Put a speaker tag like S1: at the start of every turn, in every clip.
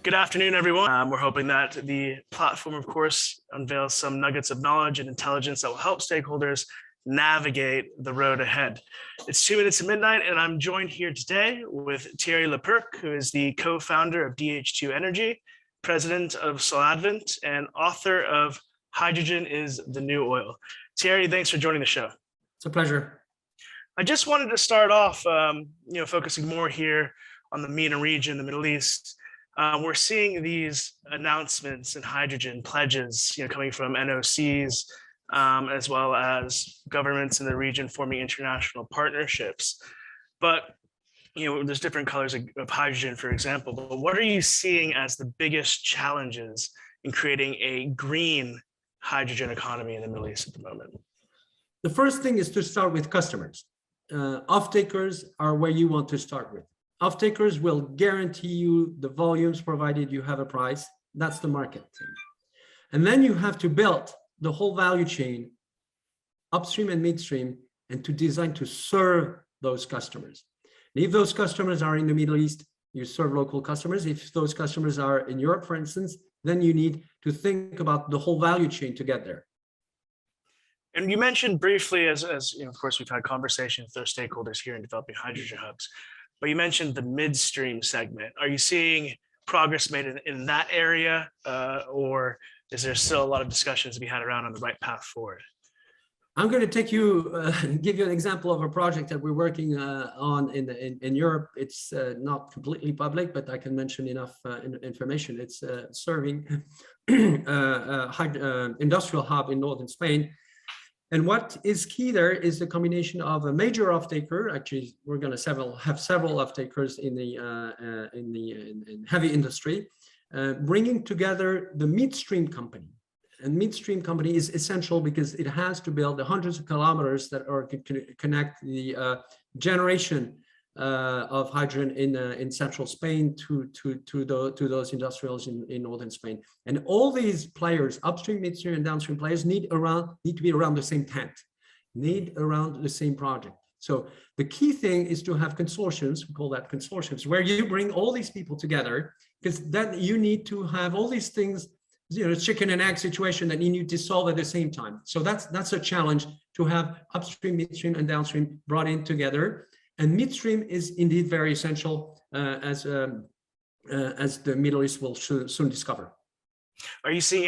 S1: Good afternoon, everyone. We're hoping that the platform, of course, unveils some nuggets of knowledge and intelligence that will help stakeholders navigate the road ahead. It's 2 minutes to midnight, and I'm joined here today with Thierry Leperc, who is the co-founder of DH2 Energy, president of Soladvent, and author of Hydrogen is the New Oil. Thierry, thanks for joining the show.
S2: It's a pleasure.
S1: I just wanted to start off, focusing more here on the MENA region, the Middle East. We're seeing these announcements and hydrogen pledges, coming from NOCs, as well as governments in the region forming international partnerships. But there's different colors of hydrogen, for example. But what are you seeing as the biggest challenges in creating a green hydrogen economy in the Middle East at the moment?
S2: The first thing is to start with customers. Off-takers are where you want to start with. Off-takers will guarantee you the volumes provided you have a price. That's the market thing. And then you have to build the whole value chain, upstream and midstream, and to design to serve those customers. And if those customers are in the Middle East, you serve local customers. If those customers are in Europe, for instance, then you need to think about the whole value chain to get there.
S1: And you mentioned briefly, as of course, we've had conversations with our stakeholders here in developing hydrogen hubs, but you mentioned the midstream segment. Are you seeing progress made in that area, or is there still a lot of discussions to be had around on the right path forward?
S2: I'm going to give you an example of a project that we're working on in Europe. It's not completely public, but I can mention enough information. It's serving industrial hub in northern Spain. And what is key there is the combination of a major off-taker. Actually, we're going to have several off-takers in heavy industry, bringing together the midstream company. And midstream company is essential because it has to build the hundreds of kilometers that are connect the generation of hydrogen in central Spain to those industrials in northern Spain. And all these players, upstream, midstream, and downstream players, need to be around the same tent, need around the same project. So the key thing is to have consortiums, we call that consortiums, where you bring all these people together, because then you need to have all these things, chicken and egg situation that you need to solve at the same time. So that's a challenge, to have upstream, midstream, and downstream brought in together. And midstream is indeed very essential, as the Middle East will soon discover.
S1: Are you seeing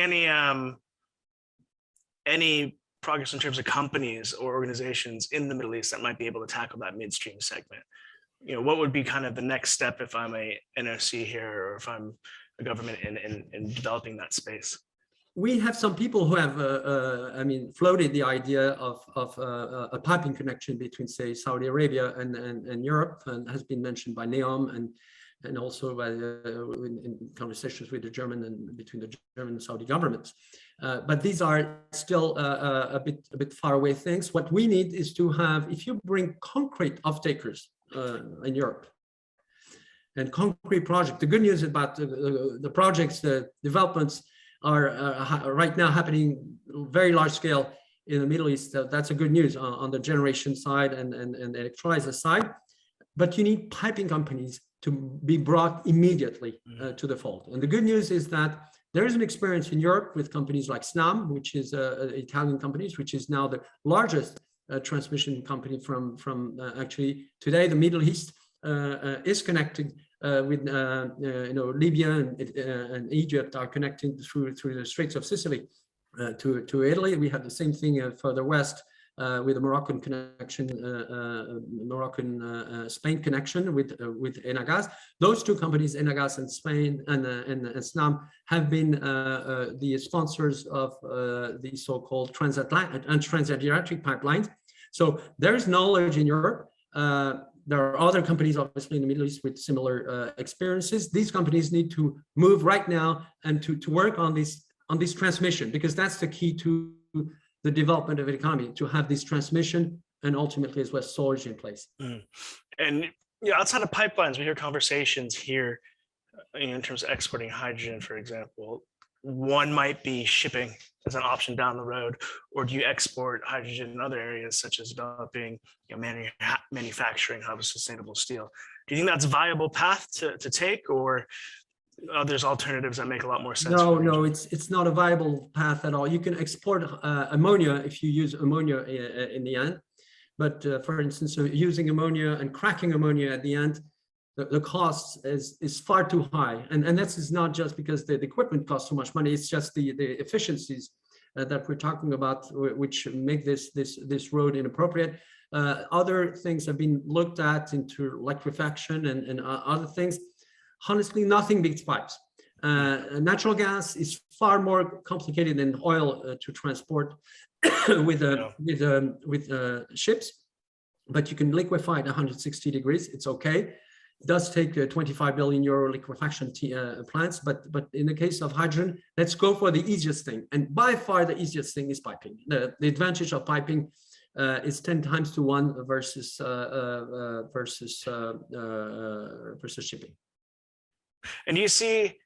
S1: any progress in terms of companies or organizations in the Middle East that might be able to tackle that midstream segment? What would be kind of the next step if I'm a NOC here, or if I'm a government in developing that space?
S2: We have some people who have, floated the idea of a piping connection between, say, Saudi Arabia and Europe, and has been mentioned by NEOM and also by in conversations with between the German and Saudi governments. But these are still a bit far away things. What we need is to have, if you bring concrete off-takers in Europe, and concrete project. The good news about the projects, the developments are right now happening very large scale in the Middle East. That's a good news on the generation side and electrolyzer side. But you need piping companies to be brought immediately to the fold. And the good news is that there is an experience in Europe with companies like Snam, which is Italian companies, which is now the largest transmission company from actually today the Middle East. Is connected with Libya and Egypt are connecting through the Straits of Sicily to Italy. We have the same thing further west with the Moroccan connection, Spain connection with Enagás. Those two companies, Enagás and Spain and Snam, have been the sponsors of the so-called transatlantic and transadriatic pipelines. So there is knowledge in Europe. There are other companies, obviously, in the Middle East with similar experiences. These companies need to move right now and to work on this transmission, because that's the key to the development of an economy, to have this transmission and ultimately as well storage in place.
S1: And outside of pipelines, we hear conversations here in terms of exporting hydrogen, for example. One might be shipping as an option down the road, or do you export hydrogen in other areas, such as developing manufacturing hubs of sustainable steel? Do you think that's a viable path to take, or there's alternatives that make a lot more sense?
S2: No, it's not a viable path at all. You can export ammonia if you use ammonia in the end. But for instance, so using ammonia and cracking ammonia at the end, the cost is far too high. And this is not just because the equipment costs too much money, it's just the efficiencies that we're talking about, which make this road inappropriate. Other things have been looked at into liquefaction and other things. Honestly, nothing beats pipes. Natural gas is far more complicated than oil to transport with ships, but you can liquefy at 160 degrees. It's okay. It does take 25 billion euro liquefaction plants, but in the case of hydrogen, let's go for the easiest thing. And by far the easiest thing is piping. The advantage of piping is 10 times to 1 versus shipping.
S1: And you see,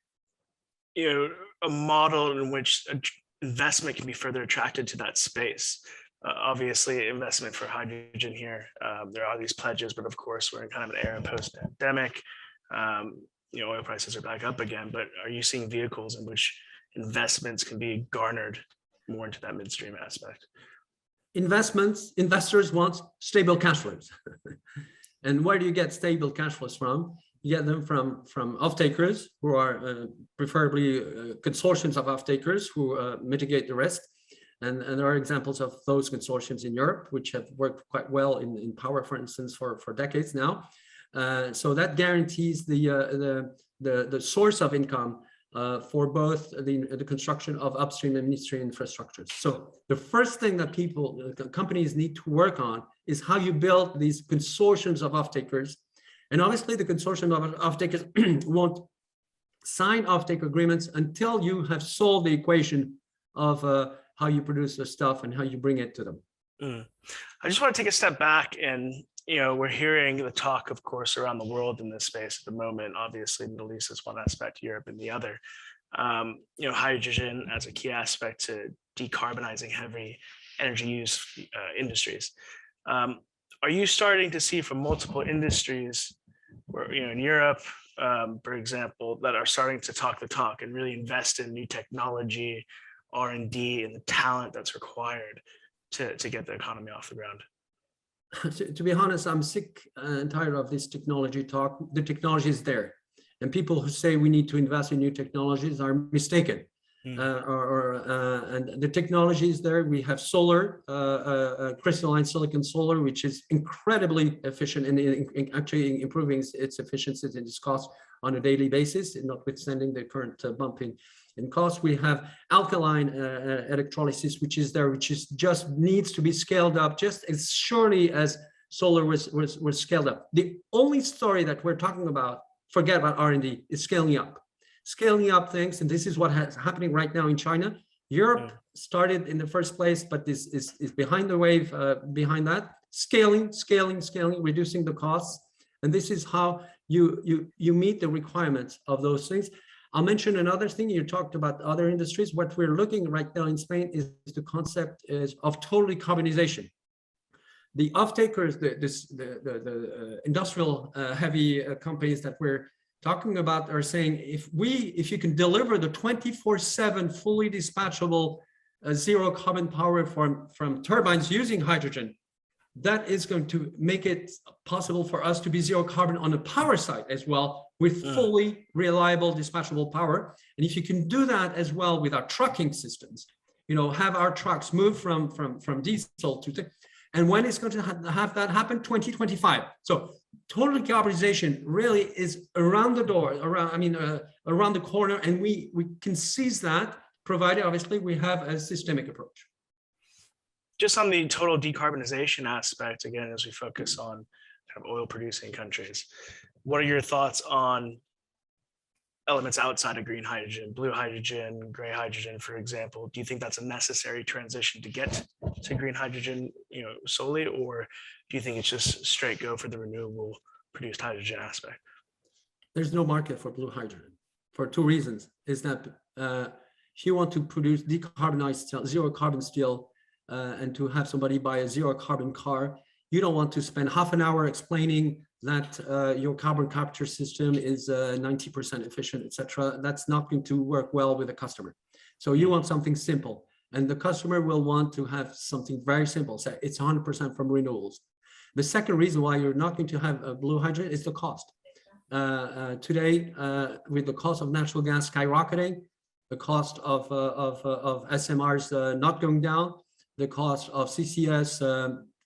S1: a model in which investment can be further attracted to that space. Obviously, investment for hydrogen here. There are these pledges, but of course, we're in kind of an era post-pandemic. Oil prices are back up again. But are you seeing vehicles in which investments can be garnered more into that midstream aspect?
S2: Investors want stable cash flows. And where do you get stable cash flows from? You get them from off-takers, who are preferably consortiums of off-takers who mitigate the risk. And there are examples of those consortiums in Europe, which have worked quite well in power, for instance, for decades now. So that guarantees the source of income for both the construction of upstream and midstream infrastructures. So the first thing that companies need to work on is how you build these consortiums of off-takers. And obviously the consortium of off-takers won't sign off-take agreements until you have solved the equation of how you produce the stuff and how you bring it to them.
S1: I just want to take a step back, and we're hearing the talk, of course, around the world in this space at the moment. Obviously, Middle East is one aspect, Europe in the other. Hydrogen as a key aspect to decarbonizing heavy energy use industries. Are you starting to see from multiple industries, where in Europe, for example, that are starting to talk the talk and really invest in new technology, R&D, and the talent that's required to get the economy off the ground?
S2: To be honest, I'm sick and tired of this technology talk. The technology is there, and people who say we need to invest in new technologies are mistaken. And the technology is there. We have solar, crystalline silicon solar, which is incredibly efficient and actually improving its efficiency and its cost on a daily basis, notwithstanding the current bump in cost. We have alkaline electrolysis, which is there, which is just needs to be scaled up just as surely as solar was scaled up. The only story that we're talking about, forget about R&D, is scaling up things. And this is what is happening right now in China. Europe started in the first place, but this is behind the wave, behind that. Scaling, reducing the costs. And this is how you meet the requirements of those things. I'll mention another thing. You talked about other industries. What we're looking right now in Spain is the concept of total decarbonization. The off-takers, the industrial heavy companies that we're talking about are saying, if you can deliver the 24/7 fully dispatchable zero carbon power from turbines using hydrogen, that is going to make it possible for us to be zero carbon on the power side as well, with fully reliable dispatchable power. And if you can do that as well with our trucking systems, have our trucks move from diesel to, and when it's going to have that happen? 2025. So total decarbonization really is around the door, around the corner, and we can seize that, provided obviously we have a systemic approach.
S1: Just on the total decarbonization aspect, again, as we focus on kind of oil producing countries, what are your thoughts on elements outside of green hydrogen, blue hydrogen, gray hydrogen, for example? Do you think that's a necessary transition to get to green hydrogen, solely, or do you think it's just straight go for the renewable produced hydrogen aspect?
S2: There's no market for blue hydrogen for two reasons. Is that if you want to produce decarbonized zero carbon steel and to have somebody buy a zero carbon car, you don't want to spend half an hour explaining that your carbon capture system is 90% efficient, etc., that's not going to work well with the customer. So you want something simple, and the customer will want to have something very simple. Say it's 100% from renewables. The second reason why you're not going to have a blue hydrogen is the cost. Today, with the cost of natural gas skyrocketing, the cost of SMRs not going down, the cost of CCS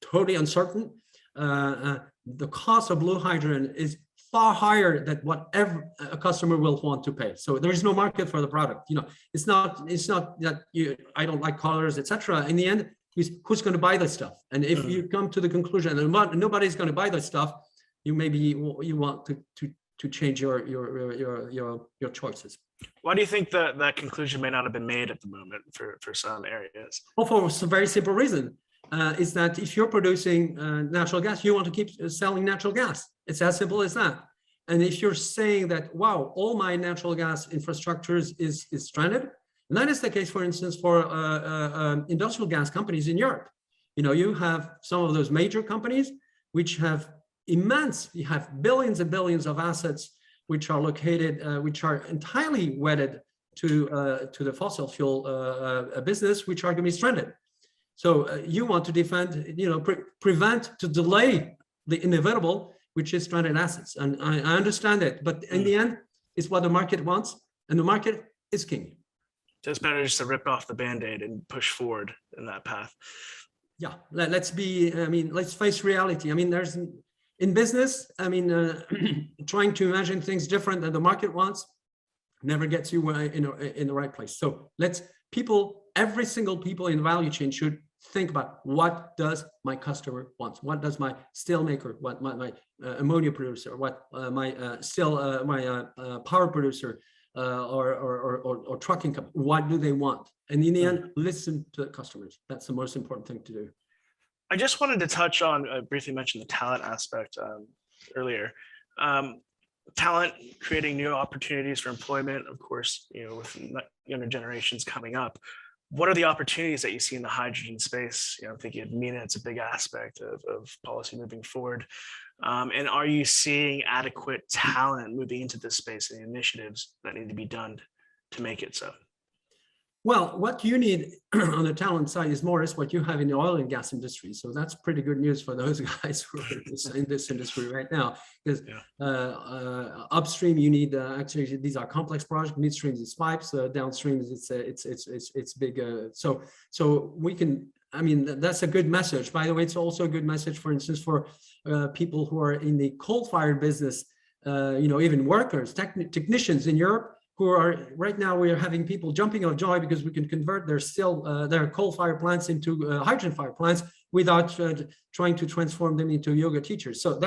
S2: totally uncertain, the cost of blue hydrogen is far higher than whatever a customer will want to pay. So there is no market for the product. You know, it's not that I don't like colors, etc. In the end, who's going to buy this stuff? And if you come to the conclusion that nobody's going to buy this stuff, you want to change your choices.
S1: Why do you think that conclusion may not have been made at the moment for some areas?
S2: Well, for a very simple reason. Is that if you're producing natural gas, you want to keep selling natural gas. It's as simple as that. And if you're saying that, wow, all my natural gas infrastructures is stranded, and that is the case, for instance, for industrial gas companies in Europe. You know, you have some of those major companies which have you have billions and billions of assets which are located, which are entirely wedded to the fossil fuel business, which are going to be stranded. So you want to defend, prevent, to delay the inevitable, which is stranded assets. And I understand it, but in the end, it's what the market wants, and the market is king.
S1: So it's better just to rip off the Band-Aid and push forward in that path.
S2: Yeah, let's face reality. I mean, in business, trying to imagine things different than the market wants never gets you in the right place. So every single people in the value chain should think about, what does my customer want? What does my steel maker, what my ammonia producer, what my power producer or trucking company, what do they want? And in the end, listen to the customers. That's the most important thing to do.
S1: I just wanted to touch on, briefly mention the talent aspect earlier. Talent, creating new opportunities for employment, of course, with younger generations coming up. What are the opportunities that you see in the hydrogen space? I'm thinking of MENA, it's a big aspect of policy moving forward. And are you seeing adequate talent moving into this space and the initiatives that need to be done to make it so?
S2: Well, what you need on the talent side is more is what you have in the oil and gas industry. So that's pretty good news for those guys who are in this industry right now. Because upstream, you need actually these are complex projects. Midstream is pipes. Downstream it's big. So we can. I mean, that's a good message. By the way, it's also a good message, for instance, for people who are in the coal-fired business. Even workers, technicians in Europe. Who are right now, we are having people jumping of joy because we can convert their coal-fired plants into hydrogen-fired plants without trying to transform them into yoga teachers. So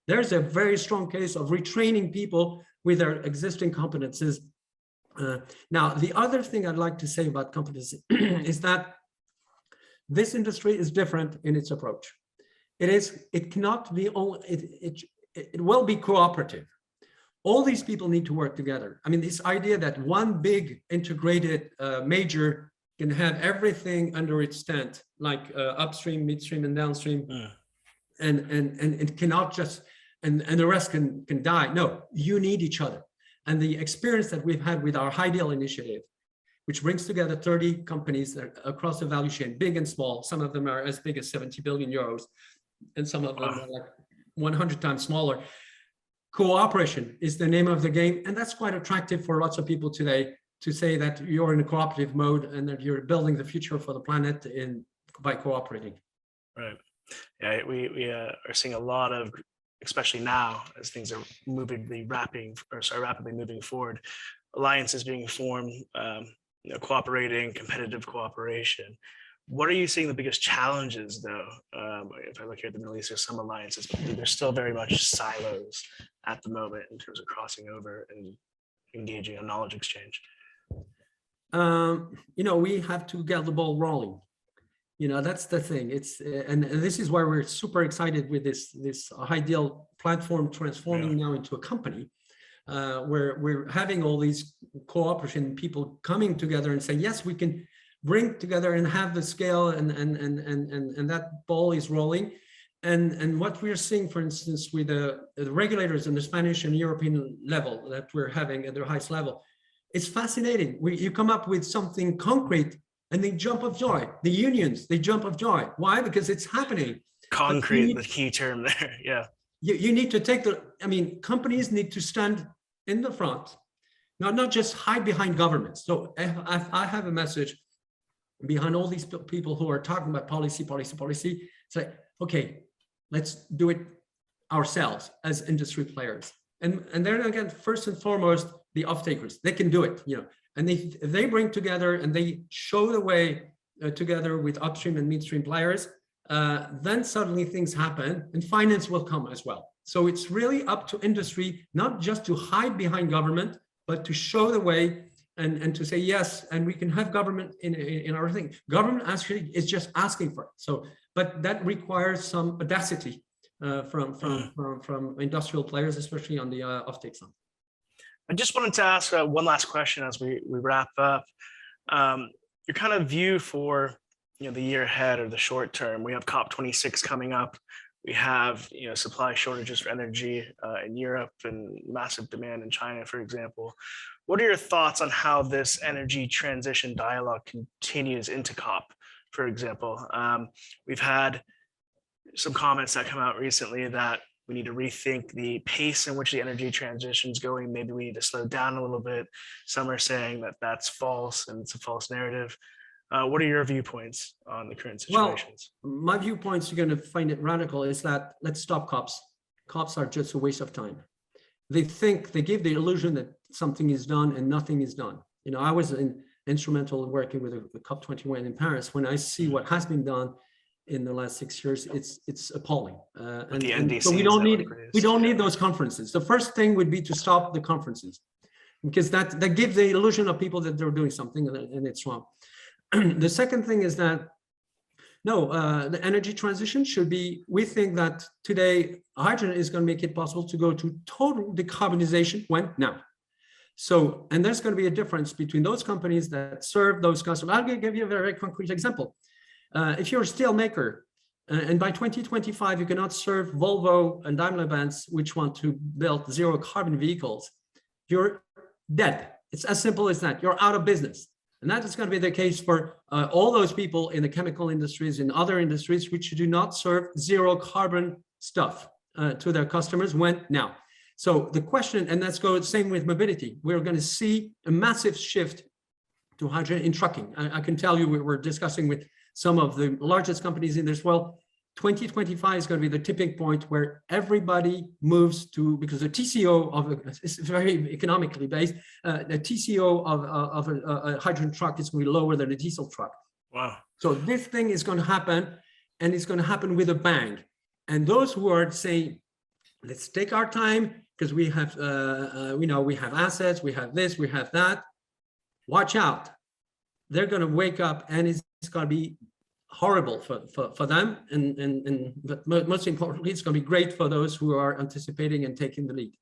S2: there's a very strong case of retraining people with their existing competences. Now, the other thing I'd like to say about competency is that this industry is different in its approach. It cannot be only, it will be cooperative. All these people need to work together. I mean, this idea that one big integrated major can have everything under its tent, like upstream, midstream, and downstream, and it cannot just, and the rest can die. No, you need each other. And the experience that we've had with our High Deal initiative, which brings together 30 companies across the value chain, big and small. Some of them are as big as 70 billion euros, and some of them are like 100 times smaller. Cooperation is the name of the game, and that's quite attractive for lots of people today to say that you're in a cooperative mode and that you're building the future for the planet by cooperating.
S1: Right. Yeah, we are seeing a lot of, especially now as things are rapidly moving forward, alliances being formed, cooperating, competitive cooperation. What are you seeing the biggest challenges, though? If I look here at the Middle East, there's some alliances, but there's still very much silos at the moment in terms of crossing over and engaging in knowledge exchange.
S2: We have to get the ball rolling. That's the thing. And this is why we're super excited with this High Deal platform transforming now into a company, where we're having all these cooperation people coming together and saying, yes, we can bring together and have the scale and that ball is rolling. And what we're seeing, for instance, with the regulators in the Spanish and European level that we're having at their highest level, it's fascinating. You come up with something concrete and they jump of joy. The unions, they jump of joy. Why? Because it's happening.
S1: Concrete, the key term there. Yeah.
S2: You need to take companies need to stand in the front, not just hide behind governments. So I have a message behind all these people who are talking about policy. Say, okay, let's do it ourselves as industry players. And then again, first and foremost, the off-takers, they can do it, and they bring together and they show the way together with upstream and midstream players, then suddenly things happen and finance will come as well. So it's really up to industry, not just to hide behind government, but to show the way and to say, yes, and we can have government in our thing. Government actually is just asking for it. So, but that requires some audacity from industrial players, especially on the off-take side.
S1: I just wanted to ask one last question as we wrap up. Your kind of view for the year ahead or the short term. We have COP26 coming up. We have supply shortages for energy in Europe and massive demand in China, for example. What are your thoughts on how this energy transition dialogue continues into COP, for example? We've had some comments that come out recently that we need to rethink the pace in which the energy transition is going. Maybe we need to slow down a little bit. Some are saying that that's false and it's a false narrative. What are your viewpoints on the current situations?
S2: Well, my viewpoints, you're going to find it radical, is that let's stop COPs. COPs are just a waste of time. They give the illusion that something is done and nothing is done. I was instrumental in working with the COP21 in Paris. When I see what has been done in the last 6 years, it's appalling. And so we don't need those conferences. The first thing would be to stop the conferences, because that gives the illusion of people that they're doing something and it's wrong. The second thing is that the energy transition should be, we think that today hydrogen is going to make it possible to go to total decarbonization. When? Now. So, and there's going to be a difference between those companies that serve those customers. I'll give you a very concrete example. If you're a steel maker, and by 2025, you cannot serve Volvo and Daimler-Benz, which want to build zero carbon vehicles, you're dead. It's as simple as that. You're out of business. And that is going to be the case for all those people in the chemical industries, in other industries, which do not serve zero carbon stuff to their customers. When? Now. So the question, and let's go the same with mobility. We're going to see a massive shift to hydrogen in trucking. I can tell you, we were discussing with some of the largest companies in this world. 2025 is going to be the tipping point where everybody moves to, because the TCO of it's very economically based. The TCO of a hydrogen truck is going to be lower than a diesel truck.
S1: Wow! So
S2: this thing is going to happen, and it's going to happen with a bang. And those who are saying, "Let's take our time because we have, we have assets, we have this, we have that," watch out! They're going to wake up, and it's going to be horrible for them, but most importantly, it's going to be great for those who are anticipating and taking the lead.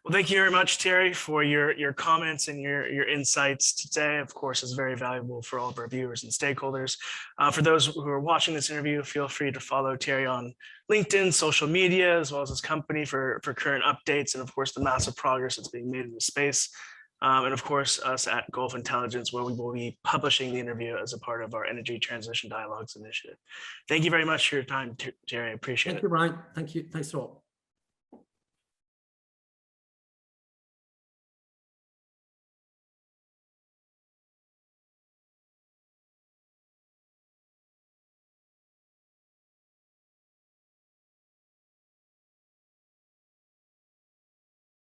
S1: Well, thank you very much, Thierry, for your comments and your insights today. Of course, it's very valuable for all of our viewers and stakeholders. For those who are watching this interview, feel free to follow Thierry on LinkedIn, social media, as well as his company for current updates and, of course, the massive progress that's being made in the space. And of course, us at Gulf Intelligence, where we will be publishing the interview as a part of our Energy Transition Dialogues initiative. Thank you very much for your time, Thierry. I appreciate it.
S2: Thank you, Brian. Thank you. Thanks all.